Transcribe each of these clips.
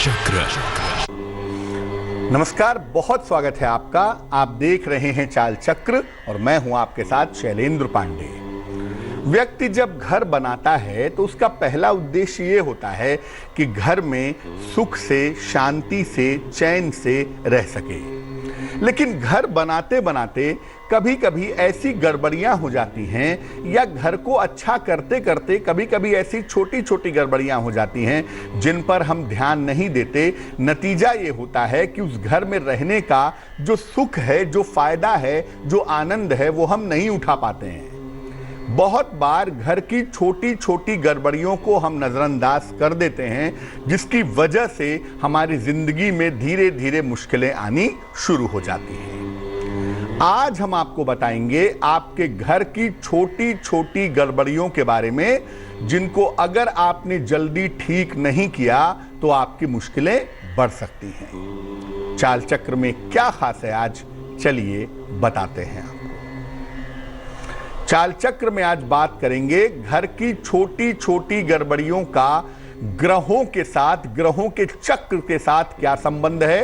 चक्र। नमस्कार, बहुत स्वागत है आपका। आप देख रहे हैं चाल चक्र और मैं हूं आपके साथ शैलेंद्र पांडे। व्यक्ति जब घर बनाता है तो उसका पहला उद्देश्य ये होता है कि घर में सुख से, शांति से, चैन से रह सके। लेकिन घर बनाते बनाते कभी कभी ऐसी गड़बड़ियां हो जाती हैं या घर को अच्छा करते करते कभी कभी ऐसी छोटी छोटी गड़बड़ियां हो जाती हैं जिन पर हम ध्यान नहीं देते। नतीजा ये होता है कि उस घर में रहने का जो सुख है, जो फायदा है, जो आनंद है, वो हम नहीं उठा पाते हैं। बहुत बार घर की छोटी छोटी गड़बड़ियों को हम नजरअंदाज कर देते हैं, जिसकी वजह से हमारी जिंदगी में धीरे धीरे मुश्किलें आनी शुरू हो जाती हैं। आज हम आपको बताएंगे आपके घर की छोटी छोटी गड़बड़ियों के बारे में, जिनको अगर आपने जल्दी ठीक नहीं किया तो आपकी मुश्किलें बढ़ सकती हैं। चाल चक्र में क्या खास है आज, चलिए बताते हैं आपको। चाल चक्र में आज बात करेंगे घर की छोटी छोटी गड़बड़ियों का ग्रहों के साथ, ग्रहों के चक्र के साथ क्या संबंध है।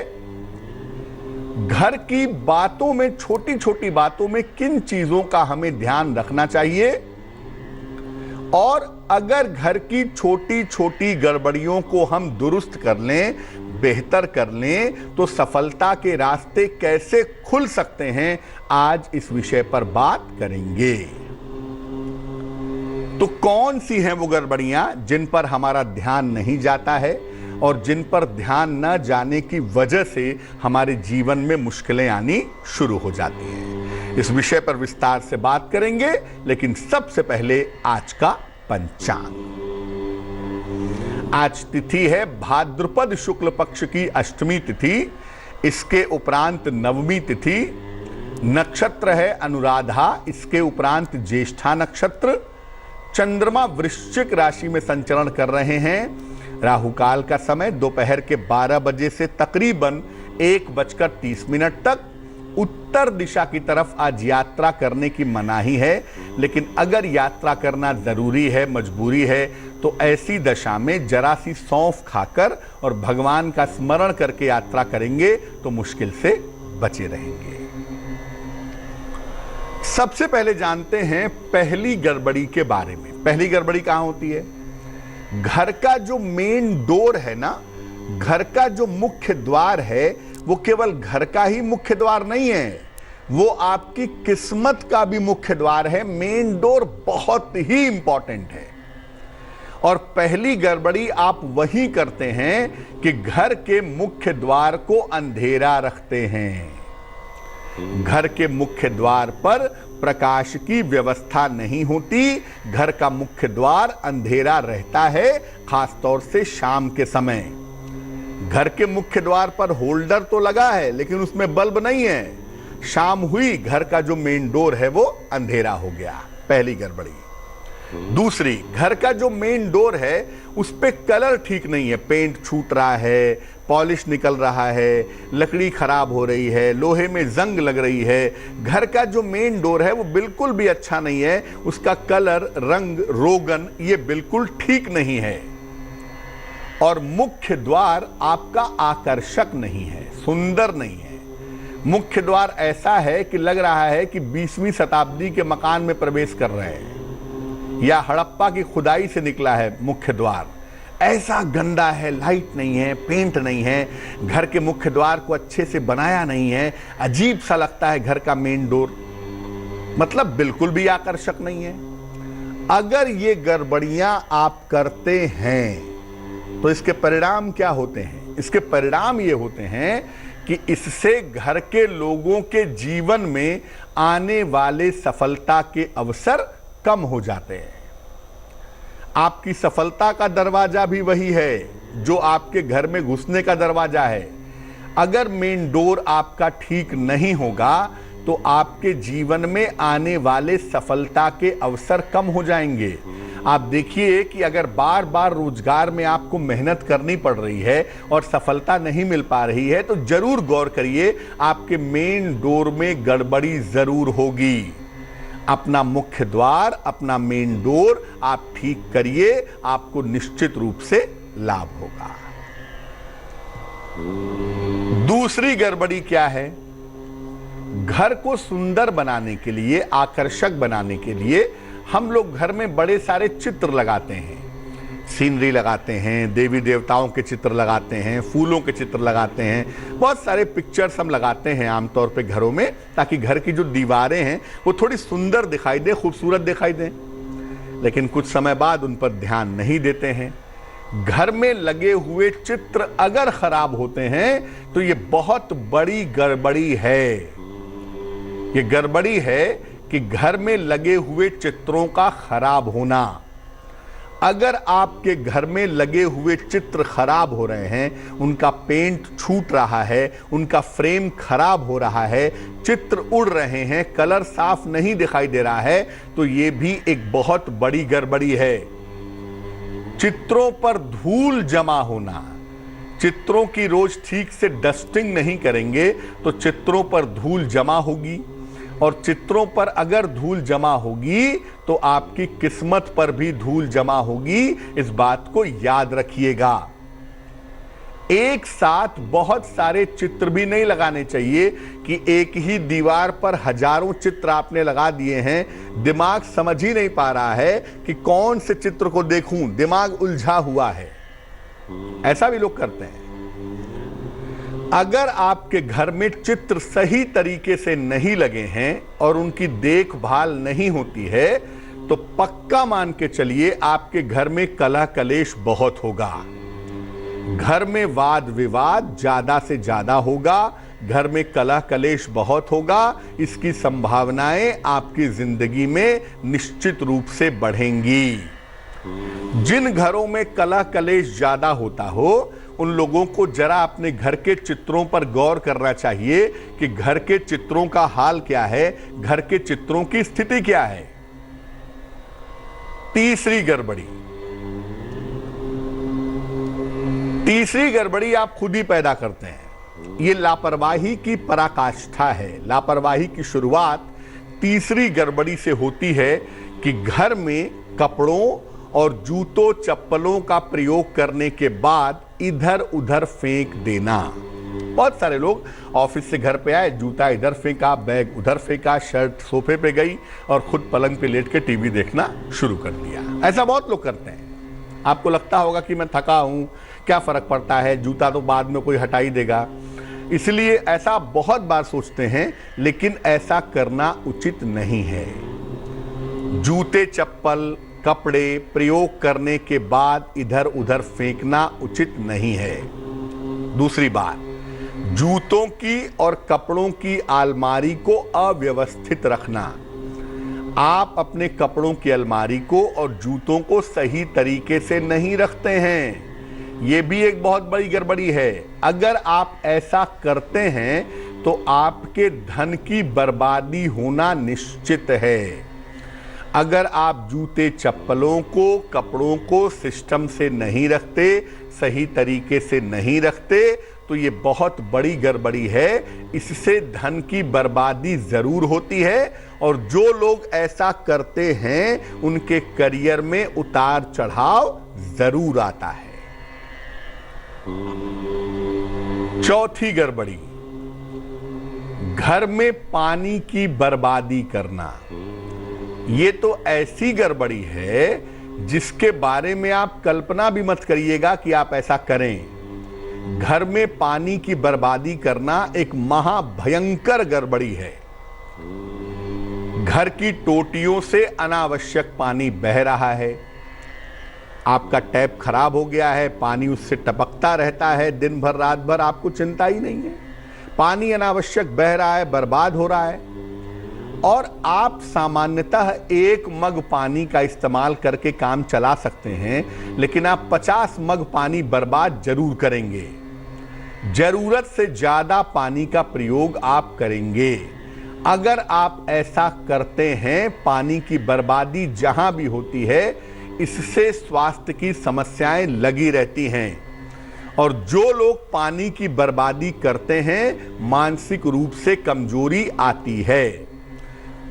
घर की बातों में, छोटी छोटी बातों में किन चीजों का हमें ध्यान रखना चाहिए, और अगर घर की छोटी छोटी गड़बड़ियों को हम दुरुस्त कर लें, बेहतर कर लें, तो सफलता के रास्ते कैसे खुल सकते हैं, आज इस विषय पर बात करेंगे। तो कौन सी हैं वो गड़बड़ियां जिन पर हमारा ध्यान नहीं जाता है और जिन पर ध्यान न जाने की वजह से हमारे जीवन में मुश्किलें आनी शुरू हो जाती हैं। इस विषय पर विस्तार से बात करेंगे, लेकिन सबसे पहले आज का पंचांग। आज तिथि है भाद्रपद शुक्ल पक्ष की अष्टमी तिथि, इसके उपरांत नवमी तिथि। नक्षत्र है अनुराधा, इसके उपरांत ज्येष्ठा नक्षत्र। चंद्रमा वृश्चिक राशि में संचरण कर रहे हैं। राहु काल का समय दोपहर के 12 बजे से तकरीबन 1:30 तक। उत्तर दिशा की तरफ आज यात्रा करने की मनाही है, लेकिन अगर यात्रा करना जरूरी है, मजबूरी है, तो ऐसी दशा में जरा सी सौंफ खाकर और भगवान का स्मरण करके यात्रा करेंगे तो मुश्किल से बचे रहेंगे। सबसे पहले जानते हैं पहली गड़बड़ी के बारे में। पहली गड़बड़ी कहां होती है? घर का जो मेन डोर है ना, घर का जो मुख्य द्वार है, वो केवल घर का ही मुख्य द्वार नहीं है, वो आपकी किस्मत का भी मुख्य द्वार है। मेन डोर बहुत ही इंपॉर्टेंट है। और पहली गड़बड़ी आप वही करते हैं कि घर के मुख्य द्वार को अंधेरा रखते हैं। घर के मुख्य द्वार पर प्रकाश की व्यवस्था नहीं होती, घर का मुख्य द्वार अंधेरा रहता है, खासतौर से शाम के समय। घर के मुख्य द्वार पर होल्डर तो लगा है, लेकिन उसमें बल्ब नहीं है। शाम हुई, घर का जो मेन डोर है वो अंधेरा हो गया। पहली गड़बड़ी। दूसरी, घर का जो मेन डोर है उस पे कलर ठीक नहीं है, पेंट छूट रहा है, पॉलिश निकल रहा है, लकड़ी खराब हो रही है, लोहे में जंग लग रही है। घर का जो मेन डोर है वो बिल्कुल भी अच्छा नहीं है, उसका कलर, रंग, रोगन ये बिल्कुल ठीक नहीं है। और मुख्य द्वार आपका आकर्षक नहीं है, सुंदर नहीं है। मुख्य द्वार ऐसा है कि लग रहा है कि 20वीं शताब्दी के मकान में प्रवेश कर रहे हैं, या हड़प्पा की खुदाई से निकला है मुख्य द्वार। ऐसा गंदा है, लाइट नहीं है, पेंट नहीं है, घर के मुख्य द्वार को अच्छे से बनाया नहीं है, अजीब सा लगता है घर का मेन डोर, मतलब बिल्कुल भी आकर्षक नहीं है। अगर ये गड़बड़ियां आप करते हैं तो इसके परिणाम क्या होते हैं? इसके परिणाम ये होते हैं कि इससे घर के लोगों के जीवन में आने वाले सफलता के अवसर कम हो जाते हैं। आपकी सफलता का दरवाजा भी वही है जो आपके घर में घुसने का दरवाजा है। अगर मेन डोर आपका ठीक नहीं होगा तो आपके जीवन में आने वाले सफलता के अवसर कम हो जाएंगे। आप देखिए कि अगर बार बार रोजगार में आपको मेहनत करनी पड़ रही है और सफलता नहीं मिल पा रही है, तो जरूर गौर करिए आपके मेन डोर में गड़बड़ी जरूर होगी। अपना मुख्य द्वार, अपना मेन डोर आप ठीक करिए, आपको निश्चित रूप से लाभ होगा। दूसरी गड़बड़ी क्या है? घर को सुंदर बनाने के लिए, आकर्षक बनाने के लिए हम लोग घर में बड़े सारे चित्र लगाते हैं। सीनरी लगाते हैं, देवी देवताओं के चित्र लगाते हैं, फूलों के चित्र लगाते हैं, बहुत सारे पिक्चर्स हम लगाते हैं आमतौर पे घरों में, ताकि घर की जो दीवारें हैं वो थोड़ी सुंदर दिखाई दे, खूबसूरत दिखाई दें। लेकिन कुछ समय बाद उन पर ध्यान नहीं देते हैं। घर में लगे हुए चित्र अगर खराब होते हैं तो ये बहुत बड़ी गड़बड़ी है। ये गड़बड़ी है कि घर में लगे हुए चित्रों का खराब होना। अगर आपके घर में लगे हुए चित्र खराब हो रहे हैं, उनका पेंट छूट रहा है, उनका फ्रेम खराब हो रहा है, चित्र उड़ रहे हैं, कलर साफ नहीं दिखाई दे रहा है, तो ये भी एक बहुत बड़ी गड़बड़ी है। चित्रों पर धूल जमा होना, चित्रों की रोज ठीक से डस्टिंग नहीं करेंगे तो चित्रों पर धूल जमा होगी, और चित्रों पर अगर धूल जमा होगी तो आपकी किस्मत पर भी धूल जमा होगी। इस बात को याद रखिएगा। एक साथ बहुत सारे चित्र भी नहीं लगाने चाहिए कि एक ही दीवार पर हजारों चित्र आपने लगा दिए हैं, दिमाग समझ ही नहीं पा रहा है कि कौन से चित्र को देखूं, दिमाग उलझा हुआ है। ऐसा भी लोग करते हैं। अगर आपके घर में चित्र सही तरीके से नहीं लगे हैं और उनकी देखभाल नहीं होती है तो पक्का मान के चलिए आपके घर में कलह कलेश बहुत होगा। घर में वाद विवाद ज्यादा से ज्यादा होगा, घर में कलह कलेश बहुत होगा। इसकी संभावनाएं आपकी जिंदगी में निश्चित रूप से बढ़ेंगी। जिन घरों में कलह कलेश ज्यादा होता हो उन लोगों को जरा अपने घर के चित्रों पर गौर करना चाहिए कि घर के चित्रों का हाल क्या है, घर के चित्रों की स्थिति क्या है। तीसरी गड़बड़ी आप खुद ही पैदा करते हैं। ये लापरवाही की पराकाष्ठा है। लापरवाही की शुरुआत तीसरी गड़बड़ी से होती है कि घर में कपड़ों और जूतों चप्पलों का प्रयोग करने के बाद इधर उधर फेंक देना। बहुत सारे लोग ऑफिस से घर पे आए, जूता इधर फेंका, बैग उधर फेंका, शर्ट सोफे पे गई और खुद पलंग पे लेट के टीवी देखना शुरू कर दिया। ऐसा बहुत लोग करते हैं। आपको लगता होगा कि मैं थका हूं, क्या फर्क पड़ता है, जूता तो बाद में कोई हटा ही देगा, इसलिए ऐसा बहुत बार सोचते हैं, लेकिन ऐसा करना उचित नहीं है। जूते चप्पल कपड़े प्रयोग करने के बाद इधर उधर फेंकना उचित नहीं है। दूसरी बात, जूतों की और कपड़ों की अलमारी को अव्यवस्थित रखना। आप अपने कपड़ों की अलमारी को और जूतों को सही तरीके से नहीं रखते हैं। यह भी एक बहुत बड़ी गड़बड़ी है। अगर आप ऐसा करते हैं तो आपके धन की बर्बादी होना निश्चित है। अगर आप जूते चप्पलों को, कपड़ों को सिस्टम से नहीं रखते, सही तरीके से नहीं रखते, तो ये बहुत बड़ी गड़बड़ी है। इससे धन की बर्बादी जरूर होती है और जो लोग ऐसा करते हैं उनके करियर में उतार चढ़ाव जरूर आता है। चौथी गड़बड़ी, घर में पानी की बर्बादी करना। ये तो ऐसी गड़बड़ी है जिसके बारे में आप कल्पना भी मत करिएगा कि आप ऐसा करें। घर में पानी की बर्बादी करना एक महाभयंकर गड़बड़ी है। घर की टोटियों से अनावश्यक पानी बह रहा है। आपका टैप खराब हो गया है, पानी उससे टपकता रहता है दिन भर रात भर, आपको चिंता ही नहीं है। पानी अनावश्यक बह रहा है, बर्बाद हो रहा है, और आप सामान्यतः 1 मग पानी का इस्तेमाल करके काम चला सकते हैं, लेकिन आप 50 मग पानी बर्बाद जरूर करेंगे। जरूरत से ज्यादा पानी का प्रयोग आप करेंगे। अगर आप ऐसा करते हैं, पानी की बर्बादी जहां भी होती है, इससे स्वास्थ्य की समस्याएं लगी रहती हैं। और जो लोग पानी की बर्बादी करते हैं, मानसिक रूप से कमजोरी आती है।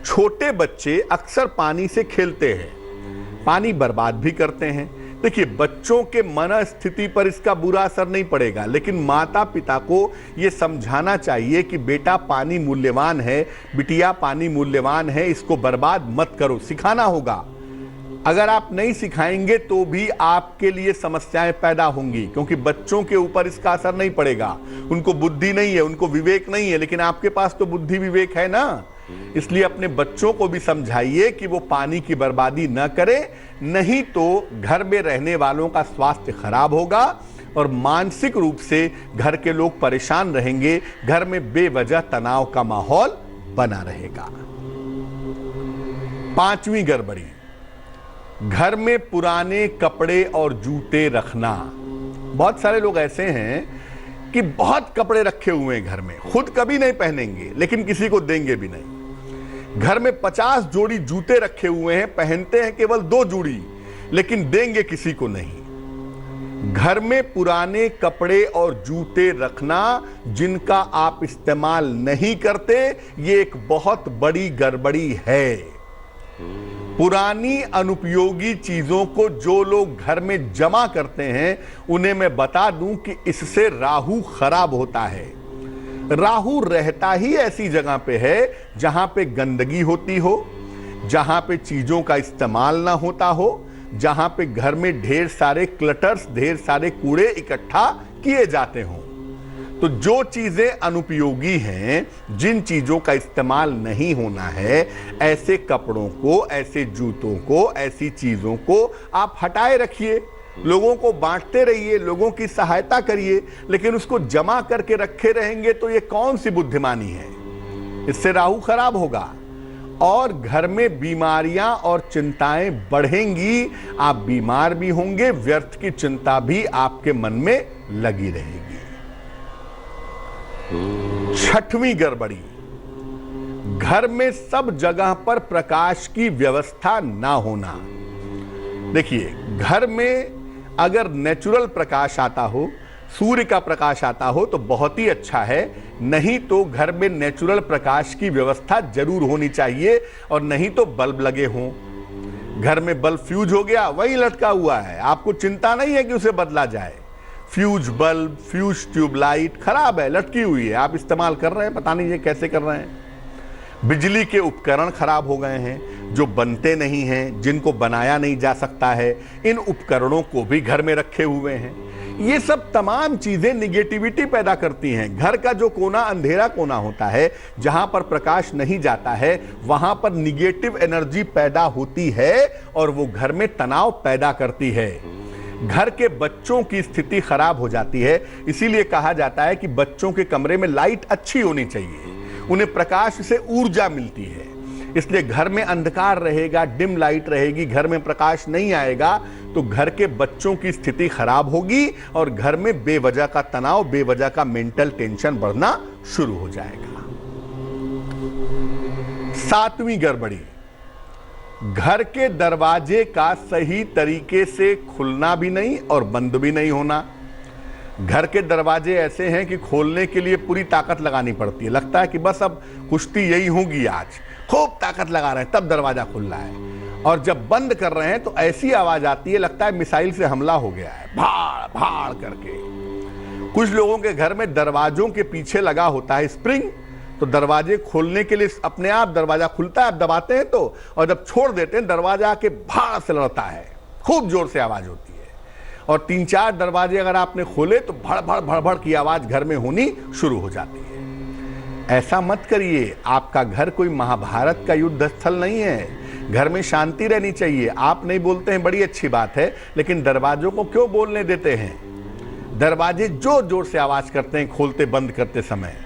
छोटे बच्चे अक्सर पानी से खेलते हैं, पानी बर्बाद भी करते हैं। देखिए, बच्चों के मन स्थिति पर इसका बुरा असर नहीं पड़ेगा, लेकिन माता पिता को यह समझाना चाहिए कि बेटा पानी मूल्यवान है, बिटिया पानी मूल्यवान है, इसको बर्बाद मत करो, सिखाना होगा। अगर आप नहीं सिखाएंगे तो भी आपके लिए समस्याएं पैदा होंगी, क्योंकि बच्चों के ऊपर इसका असर नहीं पड़ेगा। उनको बुद्धि नहीं है, उनको विवेक नहीं है, लेकिन आपके पास तो बुद्धि विवेक है ना। इसलिए अपने बच्चों को भी समझाइए कि वो पानी की बर्बादी न करे, नहीं तो घर में रहने वालों का स्वास्थ्य खराब होगा और मानसिक रूप से घर के लोग परेशान रहेंगे, घर में बेवजह तनाव का माहौल बना रहेगा। पांचवी गड़बड़ी, घर में पुराने कपड़े और जूते रखना। बहुत सारे लोग ऐसे हैं कि बहुत कपड़े रखे हुए हैं घर में, खुद कभी नहीं पहनेंगे लेकिन किसी को देंगे भी नहीं। घर में 50 जोड़ी जूते रखे हुए हैं, पहनते हैं केवल 2 जोड़ी, लेकिन देंगे किसी को नहीं। घर में पुराने कपड़े और जूते रखना जिनका आप इस्तेमाल नहीं करते, ये एक बहुत बड़ी गड़बड़ी है। पुरानी अनुपयोगी चीजों को जो लोग घर में जमा करते हैं, उन्हें मैं बता दूं कि इससे राहु खराब होता है। राहु रहता ही ऐसी जगह पे है जहां पे गंदगी होती हो, जहां पे चीजों का इस्तेमाल ना होता हो, जहां पे घर में ढेर सारे क्लटर्स, ढेर सारे कूड़े इकट्ठा किए जाते हों। तो जो चीजें अनुपयोगी हैं, जिन चीजों का इस्तेमाल नहीं होना है, ऐसे कपड़ों को, ऐसे जूतों को, ऐसी चीजों को आप हटाए रखिए, लोगों को बांटते रहिए, लोगों की सहायता करिए। लेकिन उसको जमा करके रखे रहेंगे तो ये कौन सी बुद्धिमानी है? इससे राहु खराब होगा और घर में बीमारियां और चिंताएं बढ़ेंगी। आप बीमार भी होंगे, व्यर्थ की चिंता भी आपके मन में लगी रहेगी। छठवीं गड़बड़ी, घर में सब जगह पर प्रकाश की व्यवस्था ना होना। देखिए, घर में अगर नेचुरल प्रकाश आता हो, सूर्य का प्रकाश आता हो तो बहुत ही अच्छा है, नहीं तो घर में नेचुरल प्रकाश की व्यवस्था जरूर होनी चाहिए। और नहीं तो बल्ब लगे हों, घर में बल्ब फ्यूज हो गया, वही लटका हुआ है, आपको चिंता नहीं है कि उसे बदला जाए। फ्यूज बल्ब, फ्यूज ट्यूबलाइट खराब है, लटकी हुई है, आप इस्तेमाल कर रहे हैं, पता नहीं ये कैसे कर रहे हैं। बिजली के उपकरण खराब हो गए हैं, जो बनते नहीं हैं, जिनको बनाया नहीं जा सकता है, इन उपकरणों को भी घर में रखे हुए हैं। ये सब तमाम चीजें निगेटिविटी पैदा करती हैं। घर का जो कोना अंधेरा कोना होता है, जहां पर प्रकाश नहीं जाता है, वहां पर निगेटिव एनर्जी पैदा होती है और वो घर में तनाव पैदा करती है। घर के बच्चों की स्थिति खराब हो जाती है। इसीलिए कहा जाता है कि बच्चों के कमरे में लाइट अच्छी होनी चाहिए, उन्हें प्रकाश से ऊर्जा मिलती है। इसलिए घर में अंधकार रहेगा, डिम लाइट रहेगी, घर में प्रकाश नहीं आएगा तो घर के बच्चों की स्थिति खराब होगी और घर में बेवजह का तनाव, बेवजह का मेंटल टेंशन बढ़ना शुरू हो जाएगा। सातवीं गड़बड़ी, घर के दरवाजे का सही तरीके से खुलना भी नहीं और बंद भी नहीं होना। घर के दरवाजे ऐसे हैं कि खोलने के लिए पूरी ताकत लगानी पड़ती है, लगता है कि बस अब कुश्ती यही होगी, आज खूब ताकत लगा रहे हैं तब दरवाजा खुल रहा है, और जब बंद कर रहे हैं तो ऐसी आवाज आती है लगता है मिसाइल से हमला हो गया है, भाड़ भाड़ करके। कुछ लोगों के घर में दरवाजों के पीछे लगा होता है स्प्रिंग, तो दरवाजे खोलने के लिए अपने आप दरवाजा खुलता है, आप दबाते हैं तो, और जब छोड़ देते हैं दरवाजा आके भाड़ से लड़ता है, खूब जोर से आवाज होती है। और 3-4 दरवाजे अगर आपने खोले तो भड़ भड़ भड़ की आवाज घर में होनी शुरू हो जाती है। ऐसा मत करिए, आपका घर कोई महाभारत का युद्ध स्थल नहीं है। घर में शांति रहनी चाहिए। आप नहीं बोलते हैं, बड़ी अच्छी बात है, लेकिन दरवाजों को क्यों बोलने देते हैं? दरवाजे जोर जोर से आवाज करते हैं खोलते बंद करते समय।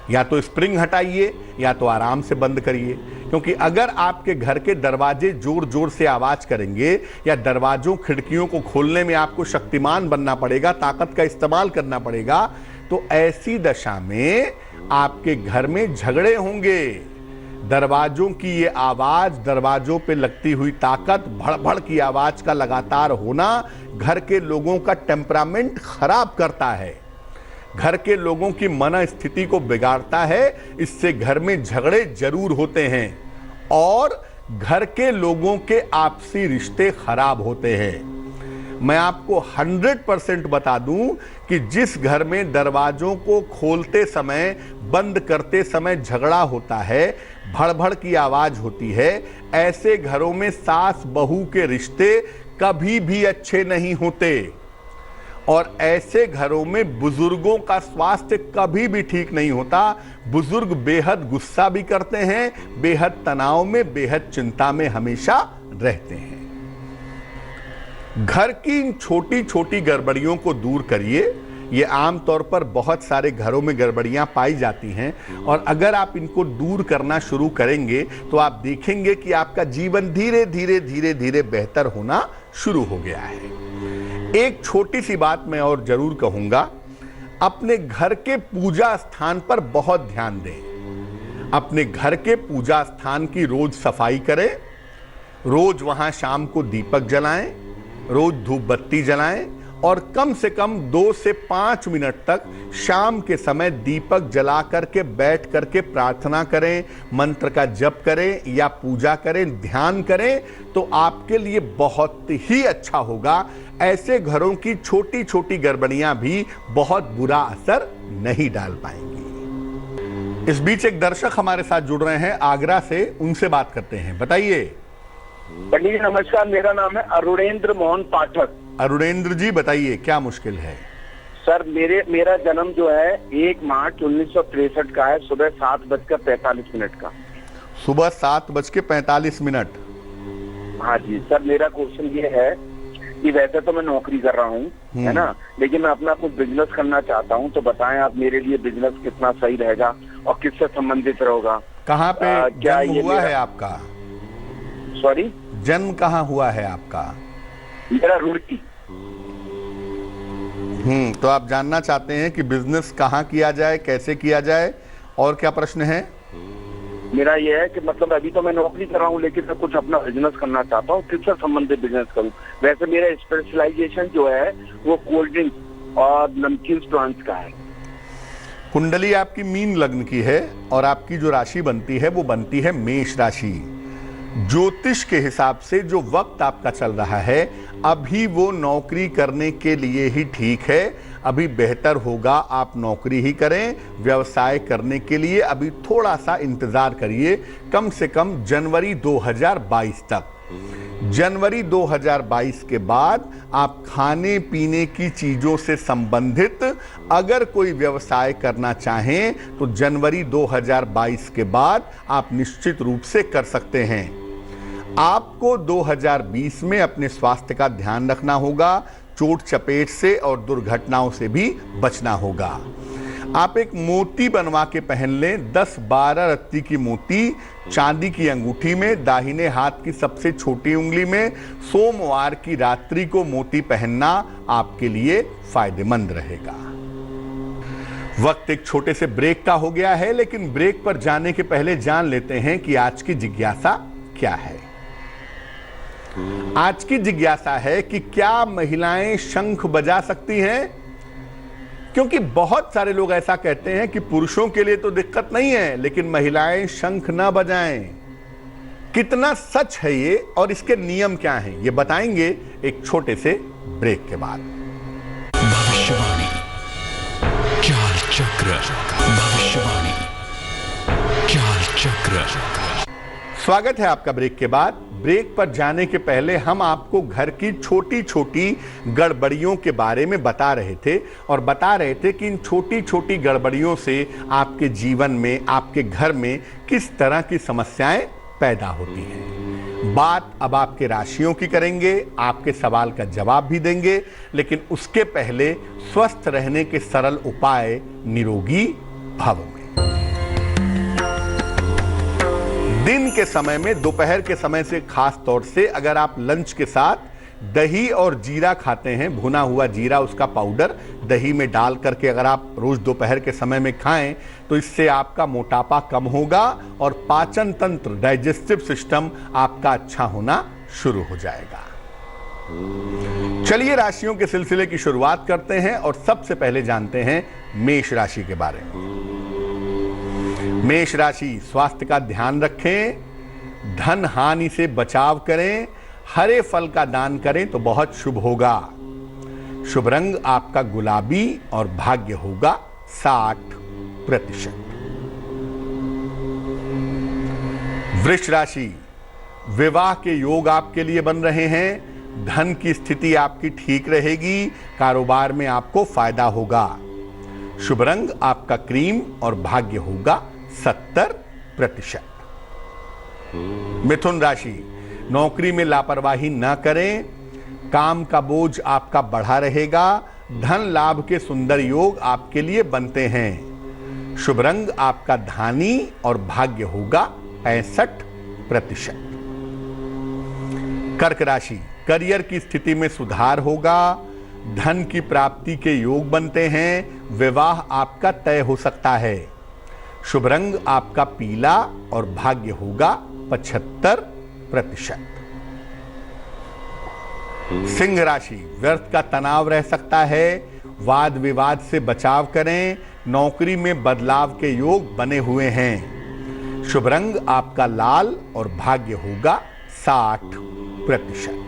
या तो स्प्रिंग हटाइए या तो आराम से बंद करिए, क्योंकि अगर आपके घर के दरवाजे जोर जोर से आवाज करेंगे या दरवाजों खिड़कियों को खोलने में आपको शक्तिमान बनना पड़ेगा, ताकत का इस्तेमाल करना पड़ेगा, तो ऐसी दशा में आपके घर में झगड़े होंगे। दरवाजों की ये आवाज, दरवाजों पे लगती हुई ताकत, भड़भड़ की आवाज का लगातार होना घर के लोगों का टेम्परामेंट खराब करता है, घर के लोगों की मन स्थिति को बिगाड़ता है। इससे घर में झगड़े जरूर होते हैं और घर के लोगों के आपसी रिश्ते खराब होते हैं। मैं आपको 100% बता दूं कि जिस घर में दरवाजों को खोलते समय बंद करते समय झगड़ा होता है, भड़भड़ की आवाज होती है, ऐसे घरों में सास बहू के रिश्ते कभी भी अच्छे नहीं होते और ऐसे घरों में बुजुर्गों का स्वास्थ्य कभी भी ठीक नहीं होता। बुजुर्ग बेहद गुस्सा भी करते हैं, बेहद तनाव में, बेहद चिंता में हमेशा रहते हैं। घर की इन छोटी छोटी गड़बड़ियों को दूर करिए। ये आमतौर पर बहुत सारे घरों में गड़बड़ियां पाई जाती हैं और अगर आप इनको दूर करना शुरू करेंगे तो आप देखेंगे कि आपका जीवन धीरे धीरे धीरे धीरे बेहतर होना शुरू हो गया है। एक छोटी सी बात मैं और जरूर कहूंगा, अपने घर के पूजा स्थान पर बहुत ध्यान दें। अपने घर के पूजा स्थान की रोज सफाई करें, रोज वहां शाम को दीपक जलाएं, रोज धूप बत्ती जलाएं और कम से कम 2 से 5 मिनट तक शाम के समय दीपक जला करके बैठ करके प्रार्थना करें, मंत्र का जप करें या पूजा करें, ध्यान करें, तो आपके लिए बहुत ही अच्छा होगा। ऐसे घरों की छोटी छोटी गड़बड़ियां भी बहुत बुरा असर नहीं डाल पाएंगी। इस बीच एक दर्शक हमारे साथ जुड़ रहे हैं आगरा से, उनसे बात करते हैं। बताइए। पंडित जी नमस्कार, मेरा नाम है अरुणेंद्र मोहन पाठक। अरुणेंद्र जी बताइए क्या मुश्किल है? सर मेरा जन्म जो है 1 मार्च 1963 का है, सुबह 7:45 का। सुबह 7:45। हाँ जी सर, मेरा क्वेश्चन ये है कि वैसे तो मैं नौकरी कर रहा हूँ, है ना, लेकिन मैं अपना कुछ बिजनेस करना चाहता हूँ, तो बताएं आप मेरे लिए बिजनेस कितना सही रहेगा और किससे संबंधित रहेगा? कहाँ पे क्या जन्म हुआ है आपका? सॉरी, जन्म कहाँ हुआ है आपका? मेरा रुड़की। तो आप जानना चाहते हैं कि बिजनेस कहाँ किया जाए, कैसे किया जाए, और क्या प्रश्न है? मेरा ये है कि मतलब अभी तो मैं नौकरी कर रहा हूँ, लेकिन मैं कुछ अपना बिजनेस करना चाहता हूँ, किससे संबंधित बिजनेस करूँ? वैसे मेरा स्पेशलाइजेशन जो है वो कोल्ड ड्रिंक और नमकीन प्लांट्स का है। कुंडली आपकी मीन लग्न की है और आपकी जो राशि बनती है वो बनती है मेष राशि। ज्योतिष के हिसाब से जो वक्त आपका चल रहा है अभी वो नौकरी करने के लिए ही ठीक है। अभी बेहतर होगा आप नौकरी ही करें। व्यवसाय करने के लिए अभी थोड़ा सा इंतजार करिए, कम से कम जनवरी 2022 तक। जनवरी 2022 के बाद आप खाने पीने की चीजों से संबंधित अगर कोई व्यवसाय करना चाहें तो जनवरी 2022 के बाद आप निश्चित रूप से कर सकते हैं। आपको 2020 में अपने स्वास्थ्य का ध्यान रखना होगा, चोट चपेट से और दुर्घटनाओं से भी बचना होगा। आप एक मोती बनवा के पहन लें, 10-12 रत्ती की मोती चांदी की अंगूठी में, दाहिने हाथ की सबसे छोटी उंगली में। सोमवार की रात्रि को मोती पहनना आपके लिए फायदेमंद रहेगा। वक्त एक छोटे से ब्रेक का हो गया है, लेकिन ब्रेक पर जाने के पहले जान लेते हैं कि आज की जिज्ञासा क्या है। आज की जिज्ञासा है कि क्या महिलाएं शंख बजा सकती हैं? क्योंकि बहुत सारे लोग ऐसा कहते हैं कि पुरुषों के लिए तो दिक्कत नहीं है, लेकिन महिलाएं शंख ना बजाएं। कितना सच है ये और इसके नियम क्या हैं, ये बताएंगे एक छोटे से ब्रेक के बाद। भविष्यवाणी चाल चक्र, भविष्यवाणी चाल चक्र। स्वागत है आपका ब्रेक के बाद। ब्रेक पर जाने के पहले हम आपको घर की छोटी छोटी गड़बड़ियों के बारे में बता रहे थे और बता रहे थे कि इन छोटी छोटी गड़बड़ियों से आपके जीवन में, आपके घर में किस तरह की समस्याएं पैदा होती हैं। बात अब आपके राशियों की करेंगे, आपके सवाल का जवाब भी देंगे, लेकिन उसके पहले स्वस्थ रहने के सरल उपाय निरोगी भव में। दिन के समय में, दोपहर के समय से खास तौर से अगर आप लंच के साथ दही और जीरा खाते हैं, भुना हुआ जीरा, उसका पाउडर दही में डाल करके अगर आप रोज दोपहर के समय में खाएं तो इससे आपका मोटापा कम होगा और पाचन तंत्र, डाइजेस्टिव सिस्टम आपका अच्छा होना शुरू हो जाएगा। चलिए राशियों के सिलसिले की शुरुआत करते हैं और सबसे पहले जानते हैं मेष राशि के बारे में। मेष राशि, स्वास्थ्य का ध्यान रखें, धन हानि से बचाव करें, हरे फल का दान करें तो बहुत शुभ होगा। शुभ रंग आपका गुलाबी और भाग्य होगा 60%। वृष राशि, विवाह के योग आपके लिए बन रहे हैं। धन की स्थिति आपकी ठीक रहेगी। कारोबार में आपको फायदा होगा। शुभ रंग आपका क्रीम और भाग्य होगा 70%। मिथुन राशि, नौकरी में लापरवाही न करें। काम का बोझ आपका बढ़ा रहेगा। धन लाभ के सुंदर योग आपके लिए बनते हैं। शुभ रंग आपका धानी और भाग्य होगा 65%। कर्क राशि, करियर की स्थिति में सुधार होगा। धन की प्राप्ति के योग बनते हैं। विवाह आपका तय हो सकता है। शुभ रंग आपका पीला और भाग्य होगा 75%। सिंह राशि, व्यर्थ का तनाव रह सकता है। वाद विवाद से बचाव करें। नौकरी में बदलाव के योग बने हुए हैं। शुभ रंग आपका लाल और भाग्य होगा 60%।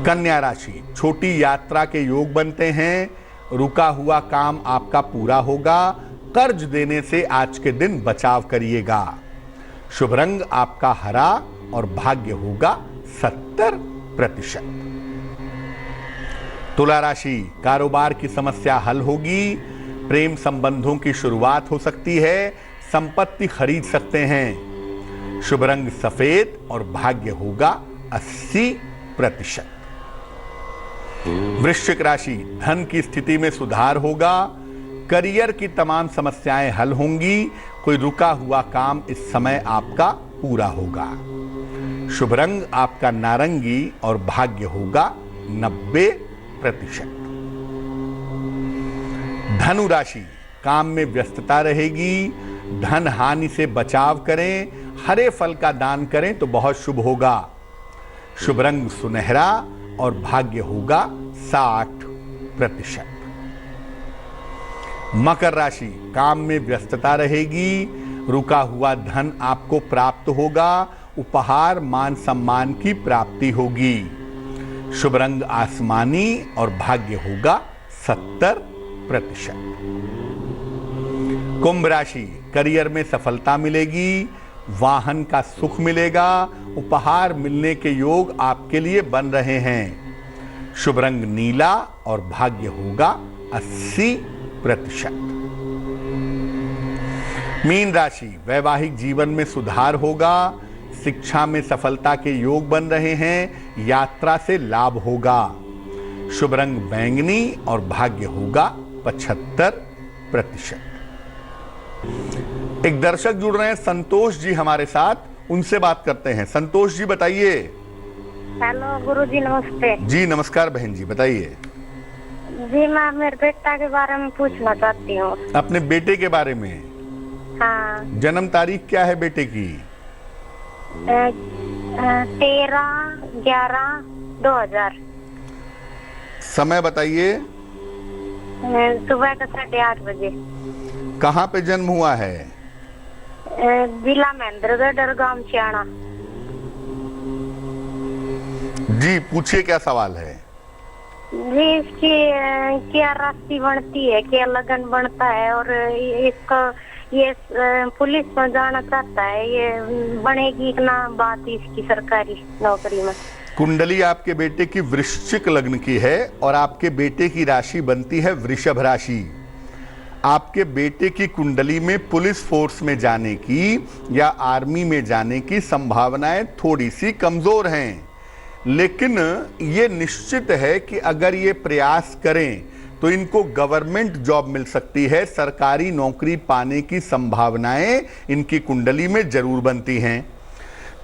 कन्या राशि, छोटी यात्रा के योग बनते हैं। रुका हुआ काम आपका पूरा होगा। कर्ज देने से आज के दिन बचाव करिएगा। शुभ रंग आपका हरा और भाग्य होगा 70%। तुला राशि, कारोबार की समस्या हल होगी। प्रेम संबंधों की शुरुआत हो सकती है। संपत्ति खरीद सकते हैं। शुभ रंग सफेद और भाग्य होगा 80%। वृश्चिक राशि, धन की स्थिति में सुधार होगा। करियर की तमाम समस्याएं हल होंगी। कोई रुका हुआ काम इस समय आपका पूरा होगा। शुभ रंग आपका नारंगी और भाग्य होगा 90%। धनु राशि, काम में व्यस्तता रहेगी। धन हानि से बचाव करें। हरे फल का दान करें तो बहुत शुभ होगा। शुभ रंग सुनहरा और भाग्य होगा 60%। मकर राशि, काम में व्यस्तता रहेगी। रुका हुआ धन आपको प्राप्त होगा। उपहार मान सम्मान की प्राप्ति होगी। शुभ रंग आसमानी और भाग्य होगा 70%। कुंभ राशि, करियर में सफलता मिलेगी। वाहन का सुख मिलेगा। उपहार मिलने के योग आपके लिए बन रहे हैं। शुभ रंग नीला और भाग्य होगा 80%। मीन राशि, वैवाहिक जीवन में सुधार होगा। शिक्षा में सफलता के योग बन रहे हैं। यात्रा से लाभ होगा। शुभ रंग बैंगनी और भाग्य होगा 75%। एक दर्शक जुड़ रहे हैं, संतोष जी हमारे साथ, उनसे बात करते हैं। संतोष जी बताइए। हेलो गुरुजी, नमस्ते। जी नमस्कार बहन जी, बताइए। जी मैं मेरे बेटा के बारे में पूछना चाहती हूँ। अपने बेटे के बारे में? हाँ। जन्म तारीख क्या है बेटे की? 13/11/2000। समय बताइए। सुबह का 8:30 बजे। कहाँ पे जन्म हुआ है? जिला महेंद्रगढ़, डरगाम, छियाना। जी पूछिए, क्या सवाल है? जी इसकी क्या राशि बनती है, क्या लगन बनता है, और इसका ये पुलिस में जाना चाहता है, ये बनेगी ना बात इसकी सरकारी नौकरी में? कुंडली आपके बेटे की वृश्चिक लग्न की है और आपके बेटे की राशि बनती है वृषभ राशि। आपके बेटे की कुंडली में पुलिस फोर्स में जाने की या आर्मी में जाने की संभावनाएं थोड़ी सी कमजोर हैं, लेकिन ये निश्चित है कि अगर ये प्रयास करें तो इनको गवर्नमेंट जॉब मिल सकती है। सरकारी नौकरी पाने की संभावनाएं इनकी कुंडली में जरूर बनती हैं।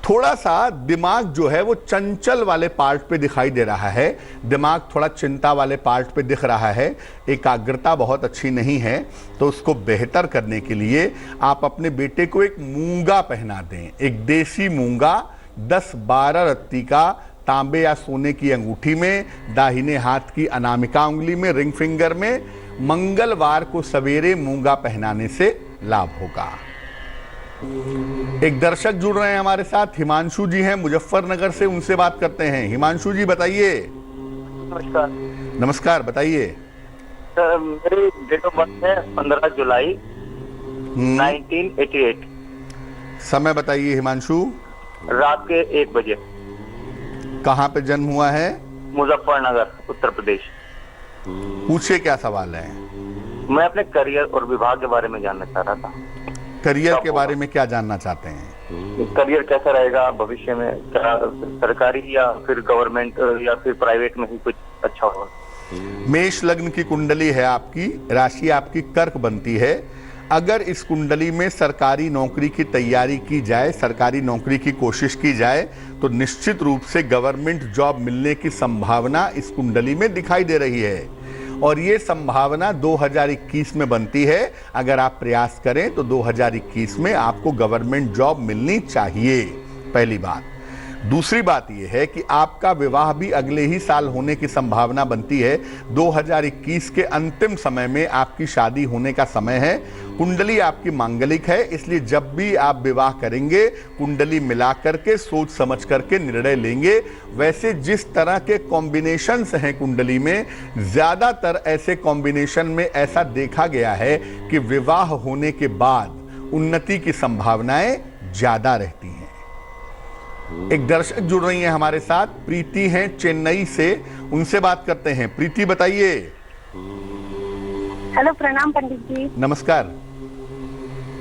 थोड़ा सा दिमाग जो है वो चंचल वाले पार्ट पे दिखाई दे रहा है। दिमाग थोड़ा चिंता वाले पार्ट पे दिख रहा है। एकाग्रता बहुत अच्छी नहीं है, तो उसको बेहतर करने के लिए आप अपने बेटे को एक मूंगा पहना दें। एक देसी मूंगा 10-12 रत्ती का तांबे या सोने की अंगूठी में, दाहिने हाथ की अनामिका उंगली में, रिंग फिंगर में। मंगलवार को सवेरे मूंगा पहनाने से लाभ होगा। एक दर्शक जुड़ रहे हैं हमारे साथ, हिमांशु जी हैं मुजफ्फरनगर से, उनसे बात करते हैं। हिमांशु जी बताइए। नमस्कार। नमस्कार, बताइए। सर मेरी डेट ऑफ बर्थ है 15 जुलाई 1988। समय बताइए हिमांशु। रात के 1 बजे। कहाँ पे जन्म हुआ है? मुजफ्फरनगर, उत्तर प्रदेश। पूछिए क्या सवाल है। मैं अपने करियर और विभाग के बारे में जानना चाह रहा था। करियर के बारे में क्या जानना चाहते हैं? करियर कैसा रहेगा भविष्य में, क्या सरकारी या फिर गवर्नमेंट या फिर प्राइवेट में ही कुछ अच्छा होगा। मेष लग्न की कुंडली है आपकी, राशि आपकी कर्क बनती है। अगर इस कुंडली में सरकारी नौकरी की तैयारी की जाए, सरकारी नौकरी की कोशिश की जाए, तो निश्चित रूप से गवर्नमेंट जॉब मिलने की संभावना इस कुंडली में दिखाई दे रही है। और ये संभावना 2021 में बनती है। अगर आप प्रयास करें तो 2021 में आपको गवर्नमेंट जॉब मिलनी चाहिए, पहली बात। दूसरी बात यह है कि आपका विवाह भी अगले ही साल होने की संभावना बनती है। 2021 के अंतिम समय में आपकी शादी होने का समय है। कुंडली आपकी मांगलिक है, इसलिए जब भी आप विवाह करेंगे कुंडली मिला करके सोच समझ करके निर्णय लेंगे। वैसे जिस तरह के कॉम्बिनेशंस हैं कुंडली में, ज्यादातर ऐसे कॉम्बिनेशन में ऐसा देखा गया है कि विवाह होने के बाद उन्नति की संभावनाएं ज्यादा रहती हैं। एक दर्शक जुड़ रही हैं हमारे साथ, प्रीति हैं चेन्नई से, उनसे बात करते हैं। प्रीति बताइए। हेलो, प्रणाम पंडित जी। नमस्कार।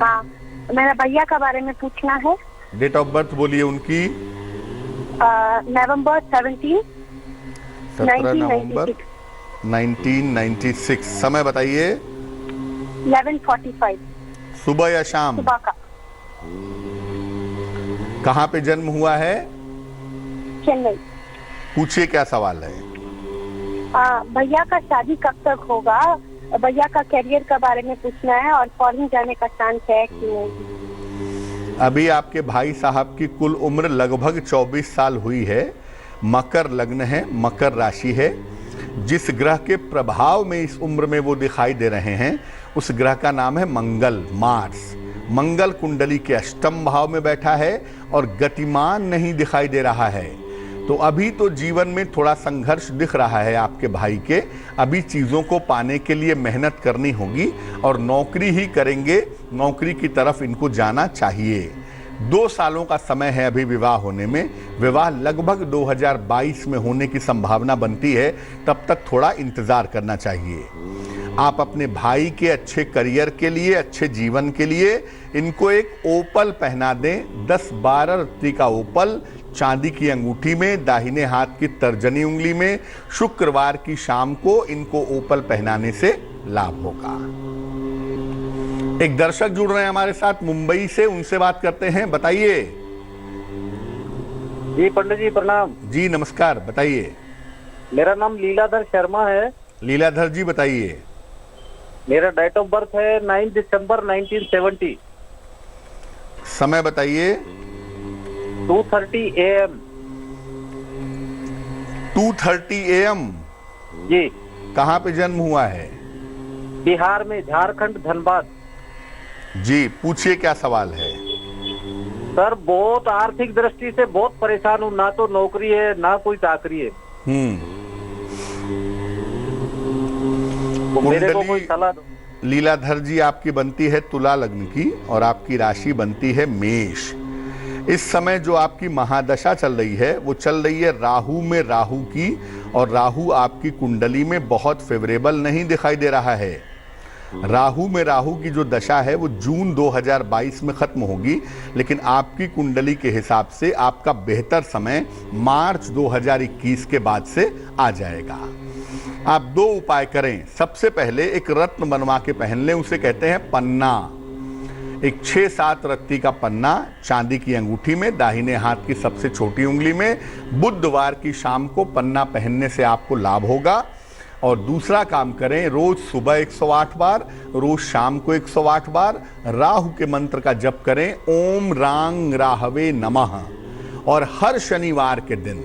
हाँ, मेरा भैया का बारे में पूछना है। डेट ऑफ बर्थ बोलिए उनकी। नवंबर 17 17 नवंबर 1996। समय बताइए। 11:45 सुबह या शाम? सुबह का। कहाँ पे जन्म हुआ है? चेन्नई। पूछिए क्या सवाल है। भैया का शादी कब तक होगा, भैया का करियर के बारे में पूछना है, और फॉरेन जाने का चांस है कि नहीं। अभी आपके भाई साहब की कुल उम्र लगभग 24 साल हुई है। मकर लग्न है, मकर राशि है। जिस ग्रह के प्रभाव में इस उम्र में वो दिखाई दे रहे हैं, उस ग्रह का नाम है मंगल, मार्स। मंगल कुंडली के अष्टम भाव में बैठा है और गतिमान नहीं दिखाई दे रहा है। तो अभी तो जीवन में थोड़ा संघर्ष दिख रहा है आपके भाई के। अभी चीज़ों को पाने के लिए मेहनत करनी होगी और नौकरी ही करेंगे, नौकरी की तरफ इनको जाना चाहिए। 2 सालों का समय है अभी विवाह होने में। विवाह लगभग 2022 में होने की संभावना बनती है, तब तक थोड़ा इंतजार करना चाहिए। आप अपने भाई के अच्छे करियर के लिए, अच्छे जीवन के लिए इनको एक ओपल पहना दें। 10-12 रत्ती का ओपल चांदी की अंगूठी में, दाहिने हाथ की तर्जनी उंगली में, शुक्रवार की शाम को इनको ओपल पहनाने से लाभ होगा। एक दर्शक जुड़ रहे हैं हमारे साथ मुंबई से, उनसे बात करते हैं। बताइए। जी पंडित जी प्रणाम। जी नमस्कार, बताइए। मेरा नाम लीलाधर शर्मा है। लीलाधर जी बताइए। मेरा डेट ऑफ बर्थ है 9 दिसंबर 1970। समय बताइए। 2:30 AM। 2:30 AM। जी। कहाँ पे जन्म हुआ है? बिहार में, झारखंड, धनबाद। जी पूछिए क्या सवाल है। सर बहुत आर्थिक दृष्टि से बहुत परेशान हूँ, ना तो नौकरी है ना कोई चाकरी है। तो मेरे को कोई सलाह दो। लीलाधर जी आपकी बनती है तुला लग्न की और आपकी राशि बनती है मेष। इस समय जो आपकी महादशा चल रही है वो चल रही है राहु में, राहु की, और राहु आपकी कुंडली में बहुत फेवरेबल नहीं दिखाई दे रहा है। राहु में राहु की जो दशा है वो जून 2022 में खत्म होगी, लेकिन आपकी कुंडली के हिसाब से आपका बेहतर समय मार्च 2021 के बाद से आ जाएगा। आप 2 उपाय करें। सबसे पहले एक रत्न बनवा के पहन लें, उसे कहते हैं पन्ना। एक 6-7 रत्ती का पन्ना चांदी की अंगूठी में, दाहिने हाथ की सबसे छोटी उंगली में। बुधवार की शाम को पन्ना पहनने से आपको लाभ होगा। और दूसरा काम करें, रोज सुबह 108 बार, रोज शाम को 108 बार राहु के मंत्र का जप करें, ओम रांग राहवे नमः। और हर शनिवार के दिन,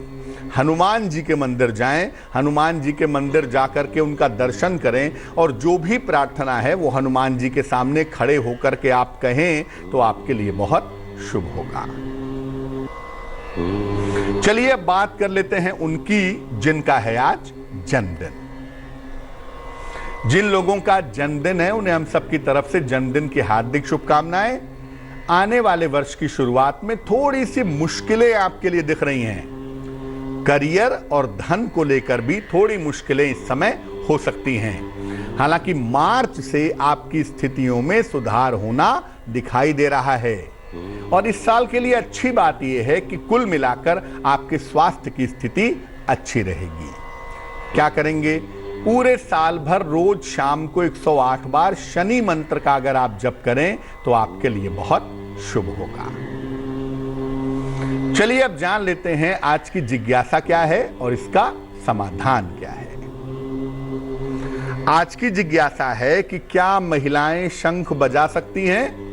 हनुमान जी के मंदिर जाएं, हनुमान जी के मंदिर जाकर के उनका दर्शन करें और जो भी प्रार्थना है वो हनुमान जी के सामने खड़े होकर के आप कहें तो आपके लिए बहुत शुभ होगा। चलिए अब बात कर लेते हैं उनकी जिनका है आज जन्मदिन। जिन लोगों का जन्मदिन है उन्हें हम सबकी तरफ से जन्मदिन की हार्दिक शुभकामनाएं। आने वाले वर्ष की शुरुआत में थोड़ी सी मुश्किलें आपके लिए दिख रही हैं। करियर और धन को लेकर भी थोड़ी मुश्किलें इस समय हो सकती हैं। हालांकि मार्च से आपकी स्थितियों में सुधार होना दिखाई दे रहा है और इस साल के लिए अच्छी बात यह है कि कुल मिलाकर आपके स्वास्थ्य की स्थिति अच्छी रहेगी। क्या करेंगे? पूरे साल भर रोज शाम को 108 बार शनि मंत्र का अगर आप जप करें तो आपके लिए बहुत शुभ होगा। चलिए अब जान लेते हैं आज की जिज्ञासा क्या है और इसका समाधान क्या है। आज की जिज्ञासा है कि क्या महिलाएं शंख बजा सकती हैं?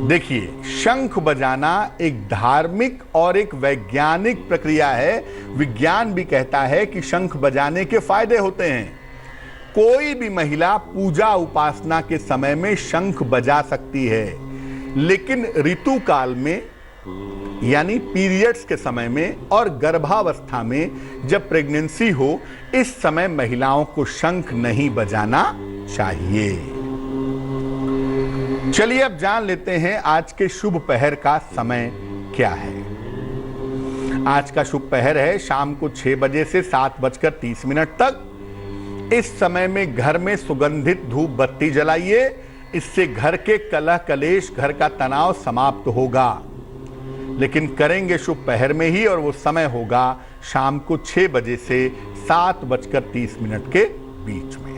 देखिए, शंख बजाना एक धार्मिक और एक वैज्ञानिक प्रक्रिया है। विज्ञान भी कहता है कि शंख बजाने के फायदे होते हैं। कोई भी महिला पूजा उपासना के समय में शंख बजा सकती है, लेकिन ऋतु काल में यानी पीरियड्स के समय में और गर्भावस्था में जब प्रेगनेंसी हो, इस समय महिलाओं को शंख नहीं बजाना चाहिए। चलिए अब जान लेते हैं आज के शुभ पहर का समय क्या है। आज का शुभ पहर है शाम को 6 बजे से 7:30 तक। इस समय में घर में सुगंधित धूप बत्ती जलाइए। इससे घर के कलह कलेश, घर का तनाव समाप्त होगा। लेकिन करेंगे शुभ पहर में ही और वो समय होगा शाम को 6 बजे से 7:30 के बीच में।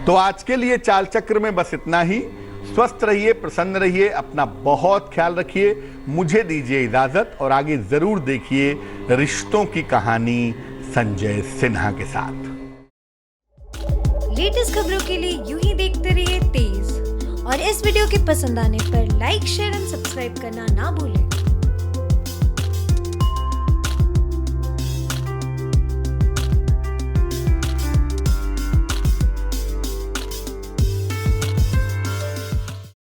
तो आज के लिए चाल चक्र में बस इतना ही। स्वस्थ रहिए, प्रसन्न रहिए, अपना बहुत ख्याल रखिए। मुझे दीजिए इजाजत और आगे जरूर देखिए रिश्तों की कहानी संजय सिन्हा के साथ। लेटेस्ट खबरों के लिए यूं ही देखते रहिए तेज और इस वीडियो के पसंद आने पर लाइक, शेयर एंड सब्सक्राइब करना ना भूलें।